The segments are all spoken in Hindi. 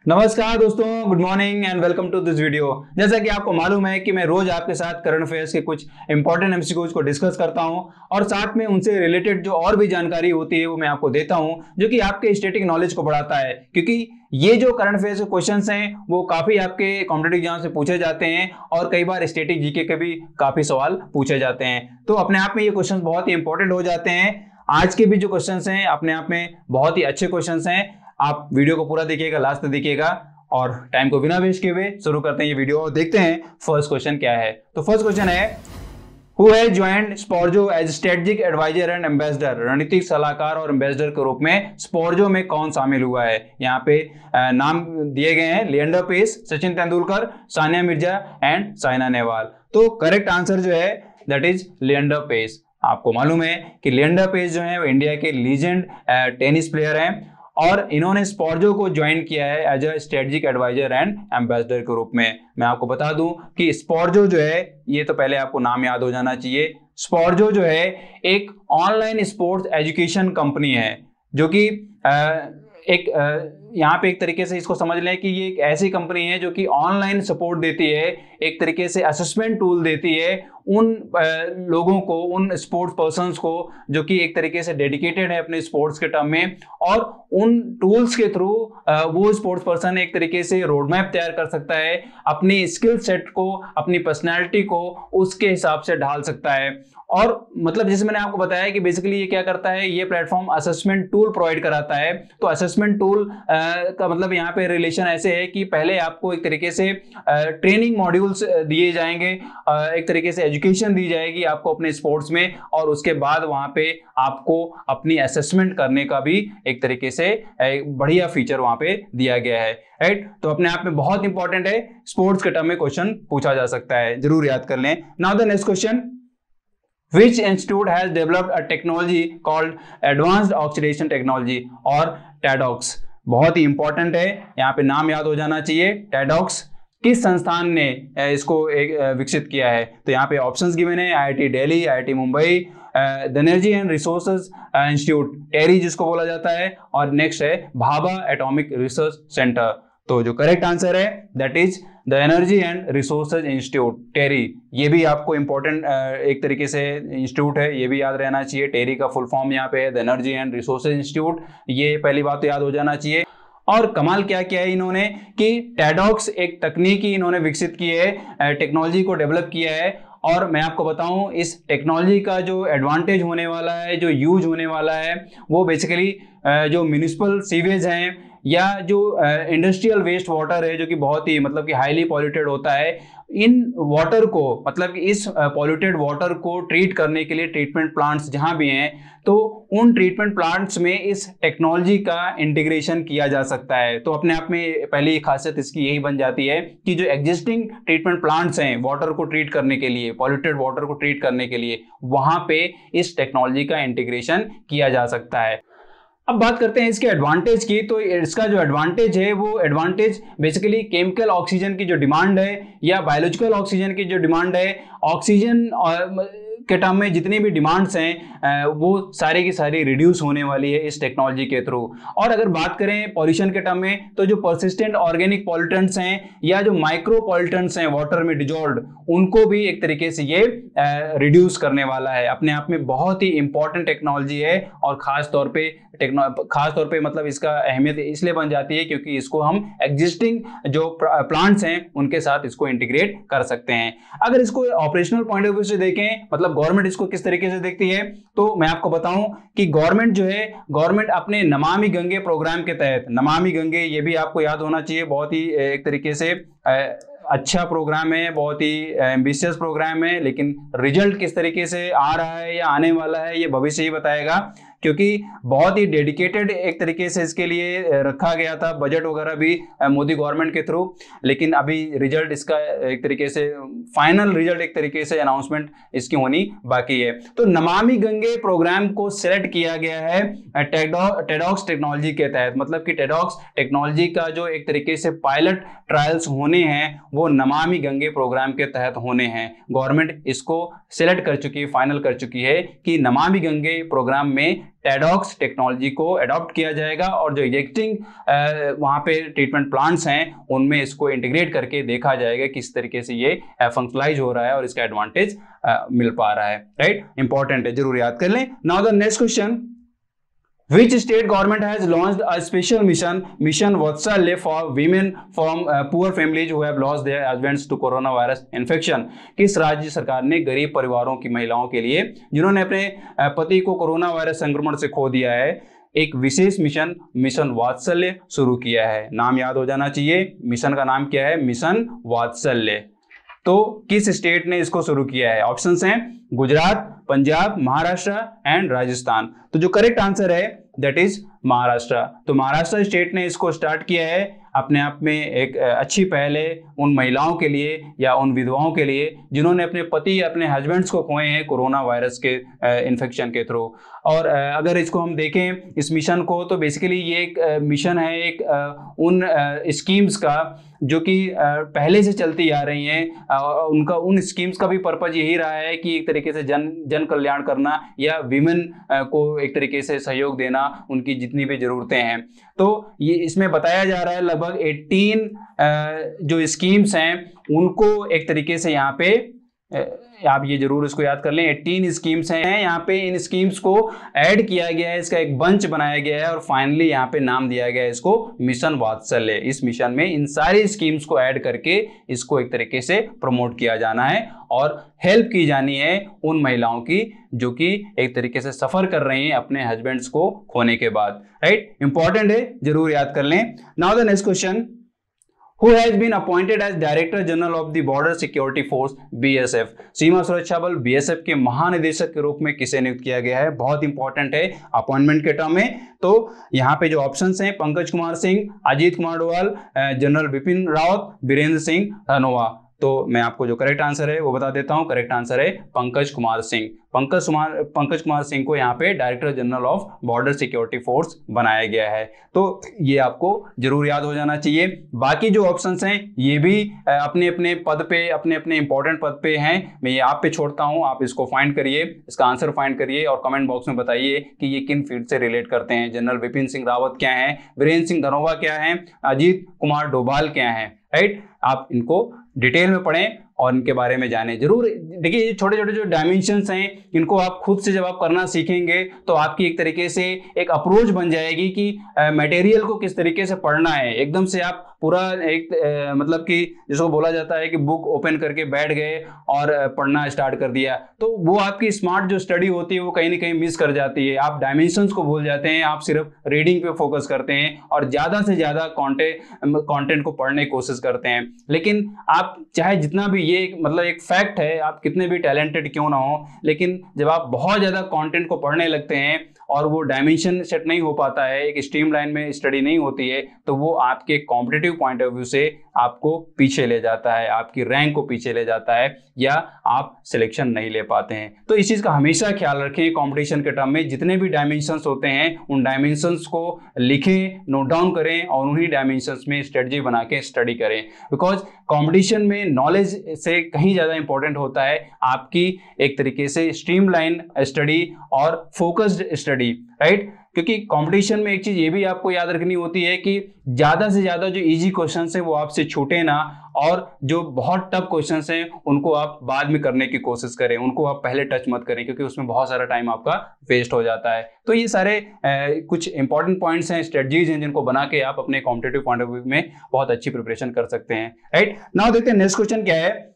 नमस्कार दोस्तों, good morning and welcome to this video. जैसा कि आपको मालूम है कि मैं रोज आपके साथ करंट अफेयर्स के कुछ इंपॉर्टेंट एमसीक्यूज को डिस्कस करता हूं और साथ में उनसे रिलेटेड जो और भी जानकारी होती है वो मैं आपको देता हूं, जो कि आपके स्टैटिक नॉलेज को बढ़ाता है। क्योंकि ये जो करंट अफेयर्स के क्वेश्चंस हैं वो काफी आपके कॉम्पिटिटिव एग्जाम से पूछे जाते हैं और कई बार स्टैटिक जीके के भी काफी सवाल पूछे जाते हैं। तो अपने आप में ये क्वेश्चन बहुत ही इंपॉर्टेंट हो जाते हैं। आज के भी जो क्वेश्चंस हैं अपने आप में बहुत ही अच्छे क्वेश्चंस हैं। आप वीडियो को पूरा देखिएगा, लास्ट तक देखिएगा और टाइम को बिना वेस्ट किए हुए शुरू करते हैं ये वीडियो और देखते हैं फर्स्ट क्वेश्चन क्या है। तो फर्स्ट क्वेश्चन है, हु हैज ज्वाइंड स्पॉर्जो as strategic adviser and ambassador. रणनीतिक सलाहकार और एम्बेसडर के रूप में स्पॉर्जो में कौन शामिल हुआ है। यहाँ पे नाम दिए गए हैं लिएंडर पेस, सचिन तेंदुलकर, सानिया मिर्जा एंड साइना नेहवाल। तो करेक्ट आंसर जो है दैट इज लिएंडर पेस। आपको मालूम है कि लिएंडर पेस जो है वो इंडिया के लीजेंड टेनिस प्लेयर हैं और इन्होंने स्पॉर्जो को ज्वाइन किया है as a strategic adviser and ambassador के रूप में। मैं आपको बता दूं कि स्पॉर्जो जो है, ये तो पहले आपको नाम याद हो जाना चाहिए। स्पॉर्जो जो है एक ऑनलाइन स्पोर्ट्स एजुकेशन कंपनी है, जो कि यहाँ पे एक तरीके से इसको समझ लें कि ये एक ऐसी कंपनी है जो कि ऑनलाइन सपोर्ट देती है, एक तरीके से असेसमेंट टूल देती है उन लोगों को, उन स्पोर्ट्स पर्सन्स को जो कि एक तरीके से डेडिकेटेड है अपने स्पोर्ट्स के टर्म में। और उन टूल्स के थ्रू वो स्पोर्ट्स पर्सन एक तरीके से रोड मैप तैयार कर सकता है, अपनी स्किल सेट को, अपनी पर्सनैलिटी को उसके हिसाब से ढाल सकता है। और मतलब जैसे मैंने आपको बताया कि बेसिकली ये क्या करता है, ये प्लेटफॉर्म असेसमेंट टूल प्रोवाइड कराता है। तो असेसमेंट टूल का मतलब यहाँ पे रिलेशन ऐसे है कि पहले आपको एक तरीके से ट्रेनिंग मॉड्यूल्स दिए जाएंगे, एक तरीके से एजुकेशन दी जाएगी आपको अपने स्पोर्ट्स में, और उसके बाद वहां पे आपको अपनी असेसमेंट करने का भी एक तरीके से एक बढ़िया फीचर वहां पे दिया गया है। राइट, तो अपने आप में बहुत इंपॉर्टेंट है, स्पोर्ट्स के टर्म में क्वेश्चन पूछा जा सकता है, जरूर याद कर लें। Now the next question, Which institute has developed a technology called Advanced Oxidation Technology और TADOX। बहुत ही इंपॉर्टेंट है, यहाँ पे नाम याद हो जाना चाहिए। TADOX किस संस्थान ने इसको विकसित किया है। तो यहाँ पे ऑप्शंस गिवन है, IIT Delhi, IIT Mumbai, the energy and resources institute TERI जिसको बोला जाता है, और नेक्स्ट है भाभा एटॉमिक रिसर्च सेंटर। तो जो करेक्ट आंसर है that is the energy and resources institute TERI. ये भी आपको इंपॉर्टेंट एक तरीके से इंस्टीट्यूट है, ये भी याद रहना चाहिए। टेरी का फुल फॉर्म यहाँ पे है the energy and resources institute, ये पहली बात तो याद हो जाना चाहिए। और कमाल क्या किया है इन्होंने कि टैडॉक्स एक तकनीकी इन्होंने विकसित की है, टेक्नोलॉजी को डेवलप किया है। और मैं आपको बताऊं इस टेक्नोलॉजी का जो एडवांटेज होने वाला है, जो यूज होने वाला है, वो बेसिकली जो म्यूनिसिपल सीवेज हैं या जो इंडस्ट्रियल वेस्ट वाटर है, जो कि बहुत ही मतलब कि हाईली पॉल्यूटेड होता है, इन वाटर को मतलब कि इस पॉल्यूटेड वाटर को ट्रीट करने के लिए ट्रीटमेंट प्लांट्स जहां भी हैं, तो उन ट्रीटमेंट प्लांट्स में इस टेक्नोलॉजी का इंटीग्रेशन किया जा सकता है। तो अपने आप में पहली खासियत इसकी यही बन जाती है कि जो एग्जिस्टिंग ट्रीटमेंट प्लांट्स हैं वाटर को ट्रीट करने के लिए, पॉल्यूटेड वाटर को ट्रीट करने के लिए, वहां पे इस टेक्नोलॉजी का इंटीग्रेशन किया जा सकता है। अब बात करते हैं इसके एडवांटेज की। तो इसका जो एडवांटेज है वो एडवांटेज बेसिकली केमिकल ऑक्सीजन की जो डिमांड है या बायोलॉजिकल ऑक्सीजन की जो डिमांड है, ऑक्सीजन के टर्म में जितनी भी डिमांड्स हैं वो सारी की सारी रिड्यूस होने वाली है इस टेक्नोलॉजी के थ्रू। और अगर बात करें पॉल्यूशन के टर्म में, तो जो परसिस्टेंट ऑर्गेनिक पॉल्यूटेंट्स हैं या जो माइक्रो पॉल्यूटेंट्स हैं वाटर में डिजॉल्व्ड, उनको भी एक तरीके से ये रिड्यूस करने वाला है। अपने आप में बहुत ही इंपॉर्टेंट टेक्नोलॉजी है और खास तौर पे मतलब इसका अहमियत इसलिए बन जाती है क्योंकि इसको हम एग्जिस्टिंग जो प्लांट्स हैं उनके साथ इसको इंटीग्रेट कर सकते हैं। अगर इसको ऑपरेशनल पॉइंट ऑफ व्यू से देखें, मतलब गवर्नमेंट इसको किस तरीके से देखती है, तो मैं आपको बताऊं कि गवर्नमेंट जो है, गवर्नमेंट अपने नमामि गंगे प्रोग्राम के तहत, नमामि गंगे ये भी आपको याद होना चाहिए, बहुत ही एक तरीके से अच्छा प्रोग्राम है, बहुत ही एम्बिशियस प्रोग्राम है, लेकिन रिजल्ट किस तरीके से आ रहा है या आने वाला है ये भविष्य ही बताएगा। क्योंकि बहुत ही डेडिकेटेड एक तरीके से इसके लिए रखा गया था, बजट वगैरह भी मोदी गवर्नमेंट के थ्रू, लेकिन अभी रिजल्ट इसका एक तरीके से फाइनल रिजल्ट एक तरीके से अनाउंसमेंट इसकी होनी बाकी है। तो नमामि गंगे प्रोग्राम को सिलेक्ट किया गया है टेडॉक्स टेक्नोलॉजी के तहत। मतलब कि टेडॉक्स टेक्नोलॉजी का जो एक तरीके से पायलट ट्रायल्स होने हैं वो नमामि गंगे प्रोग्राम के तहत होने हैं। गवर्नमेंट इसको सिलेक्ट कर चुकी है, फाइनल कर चुकी है कि नमामि गंगे प्रोग्राम में टेडॉक्स टेक्नोलॉजी को अडॉप्ट किया जाएगा और जो एग्जिस्टिंग वहाँ पे ट्रीटमेंट प्लांट्स हैं उनमें इसको इंटीग्रेट करके देखा जाएगा किस तरीके से ये फंक्शनलाइज हो रहा है और इसका एडवांटेज मिल पा रहा है, राइट। इंपॉर्टेंट है, जरूर याद कर लें। Now the next question, Which state government has launched a special mission Vatsalya for women from poor families who have lost their husbands to coronavirus infection? किस राज्य सरकार ने गरीब परिवारों की महिलाओं के लिए जिन्होंने अपने पति को कोरोना वायरस संक्रमण से खो दिया है एक विशेष मिशन वात्सल्य शुरू किया है? नाम याद हो जाना चाहिए, मिशन का नाम क्या है? मिशन वात्सल्य। तो किस स्टेट ने इसको शुरू किया है? ऑप्शंस हैं गुजरात, पंजाब, महाराष्ट्र एंड राजस्थान। तो जो करेक्ट आंसर है दैट इज महाराष्ट्र। तो महाराष्ट्र स्टेट ने इसको स्टार्ट किया है, अपने आप में एक अच्छी पहल है उन महिलाओं के लिए या उन विधवाओं के लिए जिन्होंने अपने पति अपने हस्बैंड्स को खोए हैं कोरोना वायरस के इन्फेक्शन के थ्रू। और अगर इसको हम देखें इस मिशन को तो बेसिकली ये एक मिशन है एक उन स्कीम्स का जो कि पहले से चलती आ रही हैं। उनका उन स्कीम्स का भी पर्पज यही रहा है कि एक तरीके से जन कल्याण करना या विमेन को एक तरीके से सहयोग देना उनकी जितनी भी ज़रूरतें हैं। तो ये इसमें बताया जा रहा है लगभग 18 जो स्कीम्स हैं उनको एक तरीके से यहाँ पे आप ये जरूर इसको याद कर लें, 18 स्कीम्स हैं यहाँ पे। इन स्कीम्स को ऐड किया गया है, इसका एक बंच बनाया गया है और फाइनली यहाँ पे नाम दिया गया है इसको मिशन वात्सल्य। इस मिशन में इन सारी स्कीम्स को ऐड करके इसको एक तरीके से प्रमोट किया जाना है और हेल्प की जानी है उन महिलाओं की जो कि एक तरीके से सफर कर रही हैं अपने हस्बैंड्स को खोने के बाद, राइट। इंपॉर्टेंट है, जरूर याद कर लें। Now the next question, Who has been appointed as Director General of the Border Security Force BSF? सीमा सुरक्षा बल BSF के महानिदेशक के रूप में किसे नियुक्त किया गया है? बहुत इंपॉर्टेंट है अपॉइंटमेंट के टर्म में। तो यहाँ पे जो ऑप्शंस हैं पंकज कुमार सिंह, अजीत कुमार डोवाल, जनरल बिपिन रावत, बीरेंद्र सिंह धनोआ। तो मैं आपको जो करेक्ट आंसर है वो बता देता हूं, करेक्ट आंसर है पंकज कुमार सिंह। पंकज कुमार सिंह को यहाँ पे director general of border security force बनाया गया है। तो ये आपको जरूर याद हो जाना चाहिए। बाकी जो ऑप्शंस हैं ये भी अपने अपने पद पे अपने अपने इंपॉर्टेंट पद पे हैं। मैं ये आप पे छोड़ता हूँ, आप इसको फाइंड करिए, इसका आंसर फाइंड करिए और कमेंट बॉक्स में बताइए कि ये किन फील्ड से रिलेट करते हैं। जनरल बिपिन सिंह रावत क्या है, वीरेंद्र सिंह धनोआ क्या है, अजीत कुमार डोभाल क्या है, राइट। आप इनको डिटेल में पढ़ें और इनके बारे में जाने जरूर। देखिए ये छोटे छोटे जो डायमेंशंस हैं इनको आप खुद से जब आप करना सीखेंगे तो आपकी एक तरीके से एक अप्रोच बन जाएगी कि मटेरियल को किस तरीके से पढ़ना है। एकदम से आप पूरा एक मतलब कि जिसको बोला जाता है कि बुक ओपन करके बैठ गए और पढ़ना स्टार्ट कर दिया, तो वो आपकी स्मार्ट जो स्टडी होती है वो कहीं ना कहीं मिस कर जाती है। आप डायमेंशंस को भूल जाते हैं, आप सिर्फ रीडिंग पे फोकस करते हैं और ज़्यादा से ज़्यादा कंटेंट को पढ़ने की कोशिश करते हैं। लेकिन आप चाहे जितना भी, ये मतलब एक फैक्ट है, आप कितने भी टैलेंटेड क्यों ना हो, लेकिन जब आप बहुत ज़्यादा कंटेंट को पढ़ने लगते हैं और वो डायमेंशन सेट नहीं हो पाता है, एक स्ट्रीमलाइन में स्टडी नहीं होती है, तो वो आपके कॉम्पिटिटिव पॉइंट ऑफ व्यू से आपको पीछे ले जाता है, आपकी रैंक को पीछे ले जाता है या आप सिलेक्शन नहीं ले पाते हैं। तो इस चीज़ का हमेशा ख्याल रखें। कंपटीशन के टर्म में जितने भी डायमेंशंस होते हैं उन डायमेंशंस को लिखें, नोट डाउन करें और उन्हीं डायमेंशंस में स्ट्रेटजी बना के स्टडी करें। बिकॉज कंपटीशन में नॉलेज से कहीं ज़्यादा इंपॉर्टेंट होता है आपकी एक तरीके से स्ट्रीमलाइन स्टडी और फोकस्ड स्टडी, राइट। क्योंकि कंपटीशन में एक चीज ये भी आपको याद रखनी होती है कि ज्यादा से ज्यादा जो इजी क्वेश्चंस हैं वो आपसे छूटे ना, और जो बहुत टफ क्वेश्चंस हैं उनको आप बाद में करने की कोशिश करें, उनको आप पहले टच मत करें क्योंकि उसमें बहुत सारा टाइम आपका वेस्ट हो जाता है। तो ये सारे कुछ इंपॉर्टेंट पॉइंट्स हैं, स्ट्रेटजीज हैं जिनको बना के आप अपने कॉम्पिटिटिव पॉइंट ऑफ व्यू में बहुत अच्छी प्रिपरेशन कर सकते हैं, राइट। नाउ देखते हैं नेक्स्ट क्वेश्चन क्या है।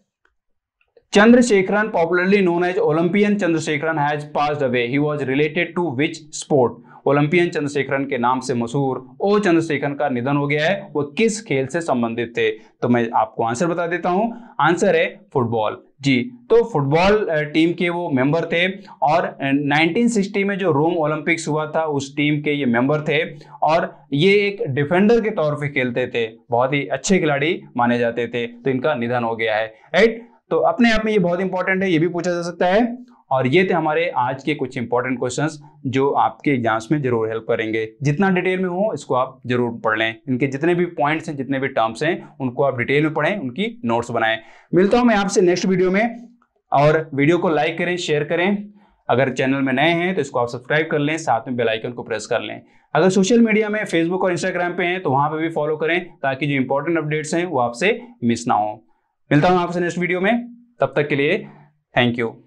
Chandrasekharan, popularly known as Olympian Chandrasekharan, has passed away. He was related to which sport? Olympian Chandrasekaran के नाम से मशहूर ओ चंद्रशेखरन का निधन हो गया है, वो किस खेल से संबंधित थे? तो मैं आपको आंसर बता देता हूं, आंसर है फुटबॉल जी। तो फुटबॉल टीम के वो मेंबर थे और 1960 में जो रोम ओलंपिक्स हुआ था उस टीम के ये मेंबर थे और ये एक डिफेंडर के तौर पे खेलते थे, बहुत ही अच्छे खिलाड़ी माने जाते थे। तो इनका निधन हो गया है, राइट। तो अपने आप में ये बहुत इंपॉर्टेंट है, ये भी पूछा जा सकता है। और ये थे हमारे आज के कुछ इंपॉर्टेंट क्वेश्चंस जो आपके एग्जाम्स में जरूर हेल्प करेंगे। जितना डिटेल में हो इसको आप जरूर पढ़ लें, इनके जितने भी पॉइंट्स हैं, जितने भी टर्म्स हैं उनको आप डिटेल में पढ़ें, उनकी नोट्स बनाएं। मिलता हूं मैं आपसे नेक्स्ट वीडियो में, और वीडियो को लाइक करें, शेयर करें, अगर चैनल में नए हैं तो इसको आप सब्सक्राइब कर लें, साथ में बेल आइकन को प्रेस कर लें। अगर सोशल मीडिया में फेसबुक और इंस्टाग्राम पे हैं तो वहां पे भी फॉलो करें, ताकि जो इंपॉर्टेंट अपडेट्स हैं वो आपसे मिस ना हो। मिलता हूं आपसे नेक्स्ट वीडियो में, तब तक के लिए थैंक यू।